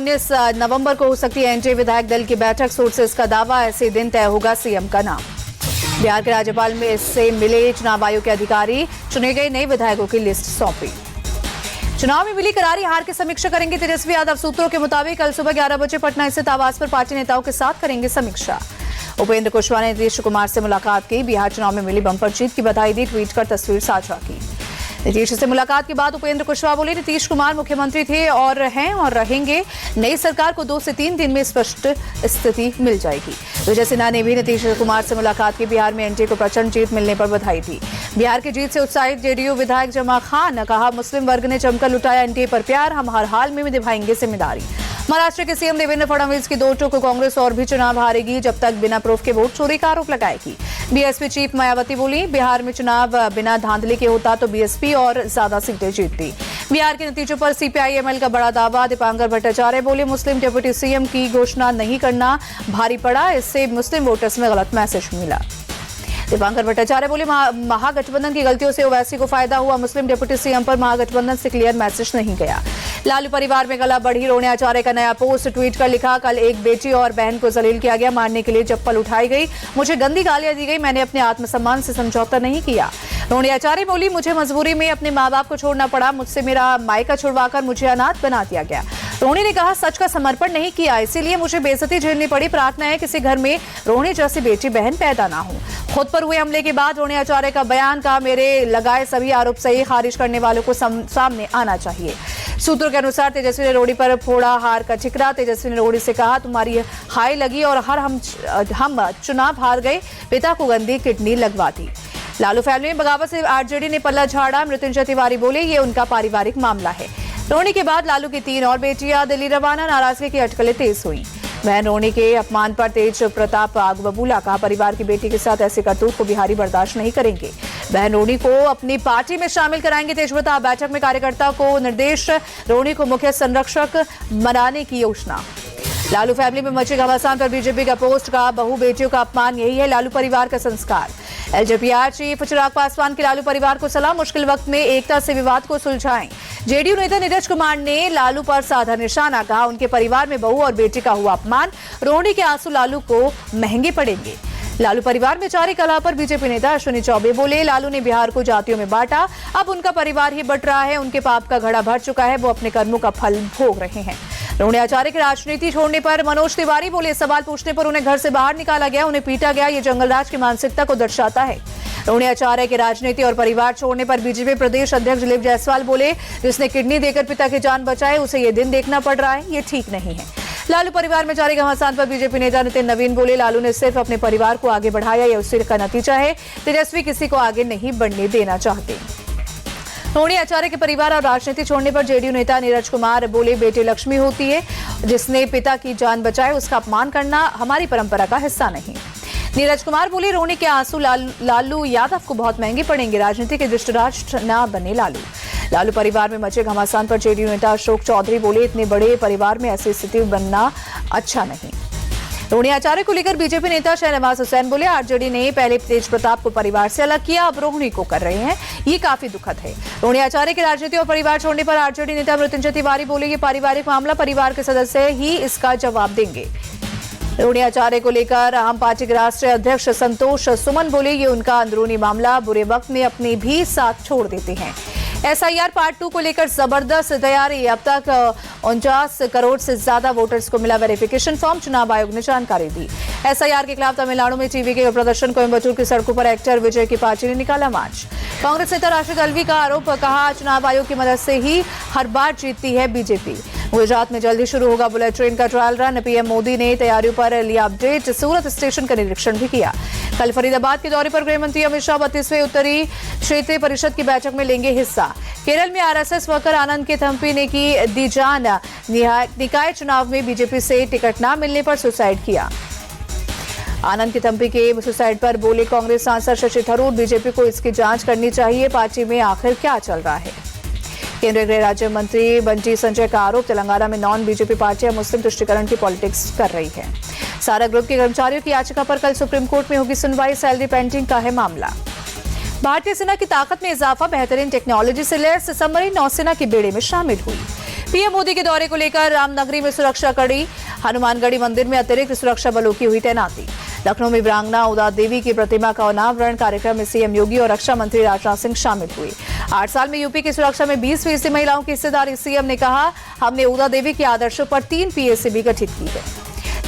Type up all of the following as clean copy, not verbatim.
19 नवंबर को हो सकती है एनडीए विधायक दल की बैठक, सोर्सेस का दावा, ऐसे दिन तय होगा सीएम का नाम। बिहार के राज्यपाल में इससे मिले चुनाव आयोग के अधिकारी, चुने गए नए विधायकों की लिस्ट सौंपी। चुनाव में मिली करारी हार की समीक्षा करेंगे तेजस्वी यादव। सूत्रों के मुताबिक कल सुबह 11 बजे पटना स्थित आवास पर पार्टी नेताओं के साथ करेंगे समीक्षा। उपेंद्र कुशवाहा ने नीतीश कुमार से मुलाकात की, बिहार चुनाव में मिली बंपर जीत की बधाई दी, ट्वीट कर तस्वीर साझा की। नीतीश से मुलाकात के बाद उपेंद्र कुशवाहा बोले, नीतीश कुमार मुख्यमंत्री थे और हैं और रहेंगे। नई सरकार को 2 से 3 दिन में स्पष्ट स्थिति मिल जाएगी। विजय सिन्हा ने भी नीतीश कुमार से मुलाकात की, बिहार में एनडीए को प्रचंड जीत मिलने पर बधाई दी। बिहार की जीत से उत्साहित जेडीयू विधायक जमा खान ने कहा, मुस्लिम वर्ग ने जमकर लुटाया एनडीए पर प्यार, हम हर हाल में निभाएंगे जिम्मेदारी। महाराष्ट्र के सीएम देवेंद्र फडणवीस की दो टोक, कांग्रेस और भी चुनाव हारेगी जब तक बिना प्रूफ के वोट चोरी का आरोप लगाएगी। बीएसपी चीफ मायावती बोली, बिहार में चुनाव बिना धांधली के होता तो बीएसपी और ज्यादा सीटें जीतती। बिहार के नतीजों पर सीपीआई-एमएल का बड़ा दावा। दीपांकर भट्टाचार्य बोले, मुस्लिम डिप्टी सीएम की घोषणा नहीं करना भारी पड़ा, इससे मुस्लिम वोटर्स में गलत मैसेज मिला। दीपांकर भट्टाचार्य बोले, महागठबंधन की गलतियों से ओवैसी को फायदा हुआ, मुस्लिम डिप्टी सीएम पर महागठबंधन से क्लियर मैसेज नहीं गया। लालू परिवार में गला बढ़ी, रोने आचार्य का नया पोस्ट ट्वीट कर लिखा, कल एक बेटी और बहन को जलील किया गया, मारने के लिए चप्पल उठाई गई, मुझे गंदी गालियां दी गई, मैंने अपने आत्मसम्मान से समझौता नहीं किया। रोने आचार्य बोली, मुझे मजबूरी में अपने माँ बाप को छोड़ना पड़ा, मुझसे मेरा मायका छुड़वाकर मुझे अनाथ बना दिया गया। रोहिणी ने कहा, सच का समर्पण नहीं किया, इसीलिए मुझे बेइज्जती झेलनी पड़ी। प्रार्थना है किसी घर में रोहिणी जैसी बेटी बहन पैदा ना हो। खुद पर हुए हमले के बाद रोहिणी आचार्य का बयान, कहा, मेरे लगाए सभी आरोप सही, खारिज करने वालों को सामने आना चाहिए। सूत्रों के अनुसार तेजस्वी ने रोहिणी पर फोड़ा हार का ठिकरा। तेजस्वी ने रोहिणी से कहा, तुम्हारी हाई लगी और हम चुनाव हार गए, पिता को गंदी किडनी लगवा दी। लालू फैमिली में बगावत से आरजेडी ने पल्ला झाड़ा। मृत्युंजय तिवारी बोले, ये उनका पारिवारिक मामला है। रोहिणी के बाद लालू की 3 और बेटियां दिल्ली रवाना। नाराजगी की अटकलें तेज हुई। बहन रोहिणी के अपमान पर तेज प्रताप आग बबूला, कहा, परिवार की बेटी के साथ ऐसे करतूत को बिहारी बर्दाश्त नहीं करेंगे। बहन रोहिणी को अपनी पार्टी में शामिल कराएंगे तेज प्रताप। बैठक में कार्यकर्ता को निर्देश, रोहिणी को मुख्य संरक्षक बनाने की योजना। लालू फैमिली में मचे घमासान पर बीजेपी का पोस्ट, का बहू बेटियों का अपमान, यही है लालू परिवार का संस्कार। एलजेपीआर चीफ चिराग पासवान की लालू परिवार को सलाह, मुश्किल वक्त में एकता से विवाद को सुलझाएं। जेडीयू नेता नीरज कुमार ने लालू पर साधा निशाना, कहा, उनके परिवार में बहू और बेटी का हुआ अपमान, रोहिणी के आंसू लालू को महंगे पड़ेंगे। लालू परिवार में जारी कलह पर बीजेपी नेता अश्विनी चौबे बोले, लालू ने बिहार को जातियों में बांटा, अब उनका परिवार ही बट रहा है, उनके पाप का घड़ा भर चुका है, वो अपने कर्मों का फल भोग रहे हैं। रोहिणी आचार्य की राजनीति छोड़ने पर मनोज तिवारी बोले, सवाल पूछने पर उन्हें घर से बाहर निकाला गया, उन्हें पीटा गया, ये जंगलराज की मानसिकता को दर्शाता है। रोहिणी आचार्य की राजनीति और परिवार छोड़ने पर बीजेपी प्रदेश अध्यक्ष दिलीप जायसवाल बोले, जिसने किडनी देकर पिता की जान बचाई, उसे ये दिन देखना पड़ रहा है, ये ठीक नहीं है। लालू परिवार में जारी घमासान पर बीजेपी नेता नितिन नवीन बोले, लालू ने सिर्फ अपने परिवार को आगे बढ़ाया, यह उसी का नतीजा है, तेजस्वी किसी को आगे नहीं बढ़ने देना चाहते। रोहिणी आचार्य के परिवार और राजनीति छोड़ने पर जेडीयू नेता नीरज कुमार बोले, बेटी लक्ष्मी होती है, जिसने पिता की जान बचाई उसका अपमान करना हमारी परंपरा का हिस्सा नहीं। नीरज कुमार बोले, रोहिणी के आंसू लालू यादव को बहुत महंगे पड़ेंगे, राजनीति के दुष्टराष्ट्र न बने लालू। लालू परिवार में मचे घमासान पर जेडीयू नेता अशोक चौधरी बोले, इतने बड़े परिवार में ऐसी स्थिति बनना अच्छा नहीं। रोहिणी आचार्य को लेकर बीजेपी नेता शहनवाज हुसैन बोले, आरजेडी ने पहले तेज प्रताप को परिवार से अलग किया, अब रोहिणी को कर रहे हैं, ये काफी दुखद है। रोहिणी आचार्य की राजनीति और परिवार छोड़ने पर आरजेडी नेता मृत्युंजय तिवारी बोले, ये पारिवारिक मामला, परिवार के सदस्य ही इसका जवाब देंगे। रोहिणी आचार्य को लेकर आम पार्टी के राष्ट्रीय अध्यक्ष संतोष सुमन बोले, ये उनका अंदरूनी मामला, बुरे वक्त में अपने भी साथ छोड़ देते हैं। एसआईआर पार्ट 2 को लेकर जबरदस्त तैयारी, अब तक 49 करोड़ से ज्यादा वोटर्स को मिला वेरिफिकेशन फॉर्म, चुनाव आयोग ने जानकारी दी। एसआईआर के खिलाफ तमिलनाडु में टीवी के प्रदर्शन, कोयम्बटूर की सड़कों पर एक्टर विजय की पार्टी ने निकाला मार्च। कांग्रेस नेता राशिद अल्वी का आरोप, कहा, चुनाव आयोग की मदद से ही हर बार जीतती है बीजेपी। गुजरात में जल्दी शुरू होगा बुलेट ट्रेन का ट्रायल रन, पीएम मोदी ने तैयारियों पर लिया अपडेट, सूरत स्टेशन का निरीक्षण भी किया। कल फरीदाबाद के दौरे पर गृह मंत्री अमित शाह 32वें उत्तरी क्षेत्रीय परिषद की बैठक में लेंगे हिस्सा। केरल में आरएसएस वर्कर आनंद के थम्पी ने की दी जान, निकाय चुनाव में बीजेपी से टिकट न मिलने पर सुसाइड किया। आनंद की थम्पी के सुसाइड पर बोले कांग्रेस सांसद शशि थरूर, बीजेपी को इसकी जांच करनी चाहिए, पार्टी में आखिर क्या चल रहा है। केंद्रीय गृह राज्य मंत्री बंटी संजय का आरोप, तेलंगाना में नॉन बीजेपी पार्टियां मुस्लिम तुष्टीकरण की पॉलिटिक्स कर रही है। सारा ग्रुप के कर्मचारियों की याचिका पर कल सुप्रीम कोर्ट में होगी सुनवाई, सैलरी पेंडिंग का है मामला। भारतीय सेना की ताकत में इजाफा, बेहतरीन टेक्नोलॉजी से लैस सबमरीन नौसेना के बेड़े में शामिल हुई। पीएम मोदी के दौरे को लेकर रामनगरी में सुरक्षा कड़ी, हनुमानगढ़ी मंदिर में अतिरिक्त सुरक्षा बलों की हुई तैनाती। लखनऊ में वीरांगना उदा देवी की प्रतिमा का अनावरण कार्यक्रम में सीएम योगी और रक्षा मंत्री राजनाथ सिंह शामिल हुए। 8 साल में यूपी की सुरक्षा में 20% महिलाओं की हिस्सेदारी। सीएम ने कहा, हमने उदा देवी के आदर्शों पर 3 पीएससी गठित की है।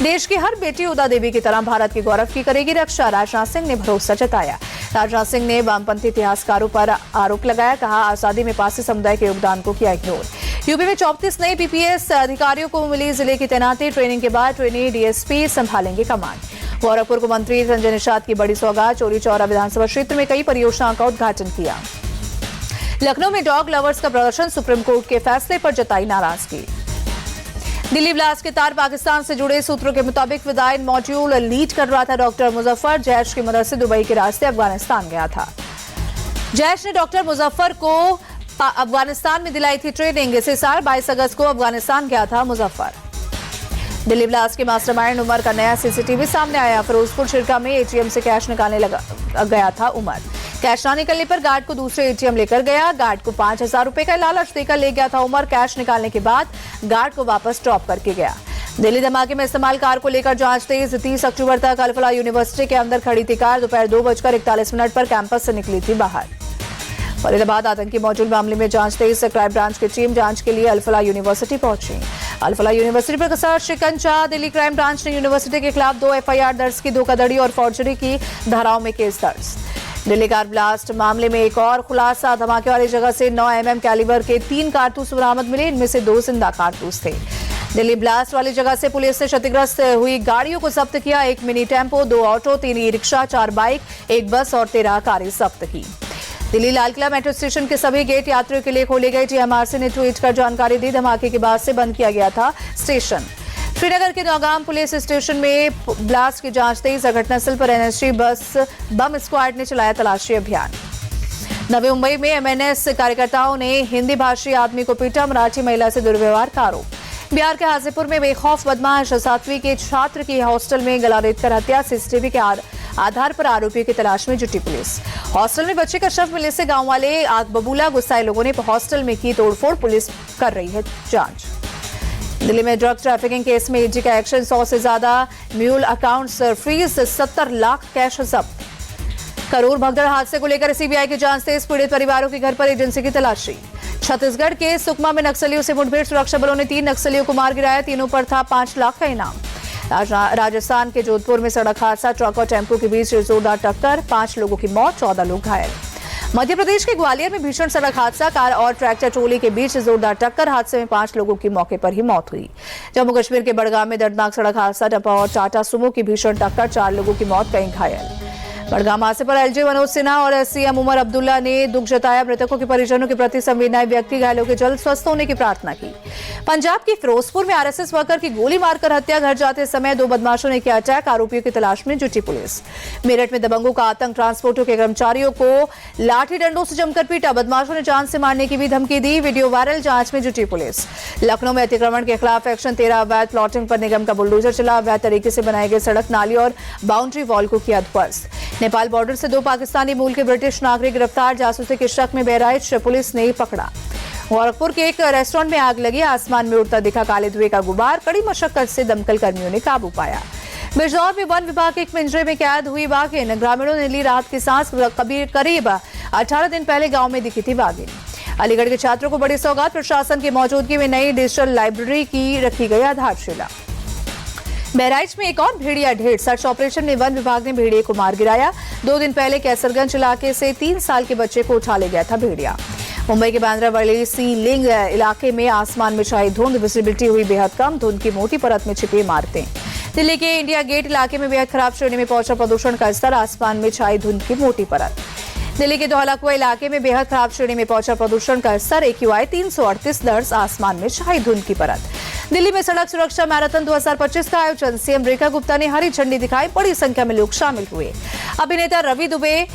देश की हर बेटी उदा देवी की तरह भारत के गौरव की करेगी रक्षा, राजनाथ सिंह ने भरोसा जताया। राजनाथ सिंह ने वामपंथी इतिहासकारों पर आरोप लगाया, कहा आजादी में पारसी समुदाय के योगदान को किया इग्नोर। यूपी में 34 नए पीपीएस अधिकारियों को मिली जिले की तैनाती। ट्रेनिंग के बाद ट्रेनी डीएसपी संभालेंगे कमान। गोरखपुर को मंत्री संजय निषाद की बड़ी सौगात, चौरी चौरा विधानसभा क्षेत्र में कई परियोजनाओं का उद्घाटन किया। लखनऊ में डॉग लवर्स का प्रदर्शन, सुप्रीम कोर्ट के फैसले पर जताई नाराजगी। दिल्ली ब्लास्ट के तार पाकिस्तान से जुड़े सूत्रों के मुताबिक विदाइन मॉड्यूल लीड कर रहा था डॉक्टर मुजफ्फर, जैश की मदद से दुबई के रास्ते अफगानिस्तान गया था। जैश ने डॉक्टर मुजफ्फर को अफगानिस्तान में दिलाई थी ट्रेनिंग। इसी साल 22 अगस्त को अफगानिस्तान गया था मुजफ्फर। दिल्ली ब्लास्ट के मास्टरमाइंड उमर का नया सीसीटीवी सामने आया। फिरोजपुर छिड़का में एटीएम से कैश निकालने गया था उमर। कैश ना निकलने पर गार्ड को दूसरे एटीएम लेकर गया। गार्ड को 5000 रुपए का लालच देकर ले गया था उमर। कैश निकालने के बाद गार्ड को वापस ड्रॉप करके गया। दिल्ली धमाके में इस्तेमाल कार को लेकर जांच तेज। 30 अक्टूबर तक अल-फलाह यूनिवर्सिटी के अंदर खड़ी थी कार। दोपहर 2:41 पर कैंपस से निकली थी बाहर। फरीदाबाद आतंकी मॉड्यूल मामले में जांच तेज। क्राइम ब्रांच की टीम जांच के लिए अल-फलाह यूनिवर्सिटी पहुंची। अल-फलाह यूनिवर्सिटी पर कसा शिकंजा। दिल्ली क्राइम ब्रांच ने यूनिवर्सिटी के खिलाफ 2 एफआईआर दर्ज की। धोखाधड़ी और फॉर्जरी की धाराओं में केस दर्ज। दिल्ली कार ब्लास्ट मामले में एक और खुलासा। धमाके वाली जगह से 9 mm कैलिबर के 3 कारतूस बरामद मिले। इनमें से 2 जिंदा कारतूस थे। दिल्ली ब्लास्ट वाली जगह से पुलिस ने क्षतिग्रस्त हुई गाड़ियों को जब्त किया। 1 mini tempo, 2 auto, 3 e-rickshaw, 4 bike, 1 bus और 13 कारें जब्त की। दिल्ली लाल किला मेट्रो स्टेशन के सभी गेट यात्रियों के लिए खोले गए। टीएमआरसी ने ट्वीट कर जानकारी दी। धमाके के बाद से बंद किया गया था स्टेशन। श्रीनगर के नौगाम पुलिस स्टेशन में ब्लास्ट की जांच तेज। घटनास्थल पर एनएसजी बम स्क्वाड ने चलाया तलाशी अभियान। नवी मुंबई में एमएनएस कार्यकर्ताओं ने हिंदी भाषी आदमी को पीटा। मराठी महिला से दुर्व्यवहार का आरोप। बिहार के हाजीपुर में बेखौफ बदमाश 7वीं के छात्र की हॉस्टल में गला रेतकर हत्या। सीसीटीवी के आधार पर आरोपियों की तलाश में जुटी पुलिस। हॉस्टल में बच्चे का शव मिलने से गांव वाले आग बबूला। गुस्साए लोगों ने हॉस्टल में की तोड़फोड़। पुलिस कर रही है जांच। दिल्ली में ड्रग ट्रैफिकिंग केस में ईडी का एक्शन। 100 से ज्यादा mule accounts freeze, 70 lakh cash जब्त। करूर भगदड़ हादसे को लेकर सीबीआई की जांच तेज। पीड़ित परिवारों के घर पर एजेंसी की तलाशी। छत्तीसगढ़ के सुकमा में नक्सलियों से मुठभेड़। सुरक्षा बलों ने 3 नक्सलियों को मार गिराया। तीनों पर था 5 लाख का इनाम। राजस्थान के जोधपुर में सड़क हादसा। ट्रक और टेम्पो के बीच जोरदार टक्कर। 5 लोगों की मौत, 14 लोग घायल। मध्य प्रदेश के ग्वालियर में भीषण सड़क हादसा। कार और ट्रैक्टर ट्रोली के बीच जोरदार टक्कर। हादसे में 5 लोगों की मौके पर ही मौत हुई। जम्मू कश्मीर के बड़गाम में दर्दनाक सड़क हादसा। डब्बा और टाटा सुमो की भीषण टक्कर। 4 लोगों की मौत, कई घायल। बड़गाम हादसे पर एलजी मनोज सिन्हा और सीएम उमर अब्दुल्ला ने दुख जताया। मृतकों के परिजनों के प्रति संवेदनाएं व्यक्त की। घायलों के जल्द स्वस्थ होने की प्रार्थना की। पंजाब के फिरोजपुर में आरएसएस वर्कर की गोली मारकर हत्या। घर जाते समय 2 बदमाशों ने किया अटैक। आरोपियों की तलाश में जुटी पुलिस। मेरठ में दबंगों का आतंक। ट्रांसपोर्टरों के कर्मचारियों को लाठी डंडों से जमकर पीटा। बदमाशों ने जान से मारने की भी धमकी दी। वीडियो वायरल, जांच में जुटी पुलिस। लखनऊ में अतिक्रमण के खिलाफ एक्शन। 13 अवैध प्लॉटिंग पर निगम का बुलडोजर चला। अवैध तरीके से बनाए गए सड़क, नाली और बाउंड्री वॉल को किया ध्वस्त। नेपाल बॉर्डर से 2 पाकिस्तानी मूल के ब्रिटिश नागरिक गिरफ्तार। जासूसी के शक में बहराइच पुलिस ने पकड़ा। गोरखपुर के एक रेस्टोरेंट में आग लगी। आसमान में उड़ता दिखा काले धुएं का गुबार। कड़ी मशक्कत से दमकल कर्मियों ने काबू पाया। बिजनौर में वन विभाग के एक पिंजरे में कैद हुई बाघिन। ग्रामीणों ने ली राहत की सांस। करीब 18 दिन पहले गांव में दिखी थी बाघिन। अलीगढ़ के छात्रों को बड़ी सौगात। प्रशासन की मौजूदगी में नई डिजिटल लाइब्रेरी की रखी गई आधारशिला। बहराइच में एक और भेड़िया ढेर। सर्च ऑपरेशन में वन विभाग ने भेड़िए को मार गिराया। 2 दिन पहले कैसरगंज इलाके से 3 साल के बच्चे को उठा ले गया था भेड़िया। मुंबई के बांद्रावली सी लिंग इलाके में आसमान में छाई धुंध। विजिबिलिटी हुई बेहद कम। धुंध की मोटी परत में छिपी इमारतें। दिल्ली के इंडिया गेट इलाके में बेहद खराब श्रेणी में पहुंचा प्रदूषण का स्तर। आसमान में छाई धुंध की मोटी परत। दिल्ली के धौलाकुआ इलाके में बेहद खराब श्रेणी में पहुंचा प्रदूषण का स्तर। AQI 338 दर्ज। आसमान में छाई धुंध की परत। दिल्ली में सड़क सुरक्षा मैराथन 2025 का आयोजन। सीएम रेखा गुप्ता ने हरी झंडी दिखाई। बड़ी संख्या में लोग शामिल हुए। अभिनेता रवि दुबे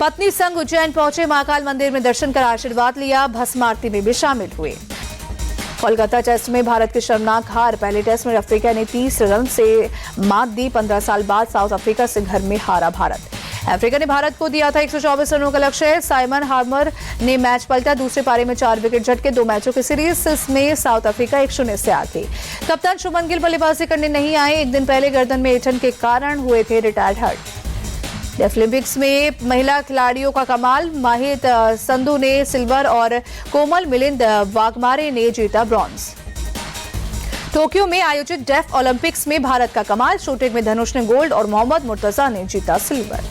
पत्नी संग उज्जैन पहुंचे। महाकाल मंदिर में दर्शन कर आशीर्वाद लिया। भस्म आरती में भी शामिल हुए। कोलकाता टेस्ट में भारत की शर्मनाक हार। पहले टेस्ट में अफ्रीका ने 30 रन से मात दी। 15 साल बाद साउथ अफ्रीका से घर में हारा भारत। अफ्रीका ने भारत को दिया था 124 रनों का लक्ष्य। साइमन हार्मर ने मैच पलटा, दूसरे पारी में 4 विकेट झटके। 2 मैचों की सीरीज में साउथ अफ्रीका 1-0 से आगे। कप्तान शुभमन गिल बल्लेबाजी करने नहीं आए। एक दिन पहले गर्दन में ऐंठन के कारण हुए थे रिटायर्ड हर्ट। डेफलिम्पिक्स में महिला खिलाड़ियों का कमाल। माहित संधू ने सिल्वर और कोमल मिलिंद वाघमारे ने जीता ब्रॉन्ज। टोक्यो में आयोजित डेफ ओलंपिक्स में भारत का कमाल। शूटिंग में धनुष ने गोल्ड और मोहम्मद मुर्तजा ने जीता सिल्वर।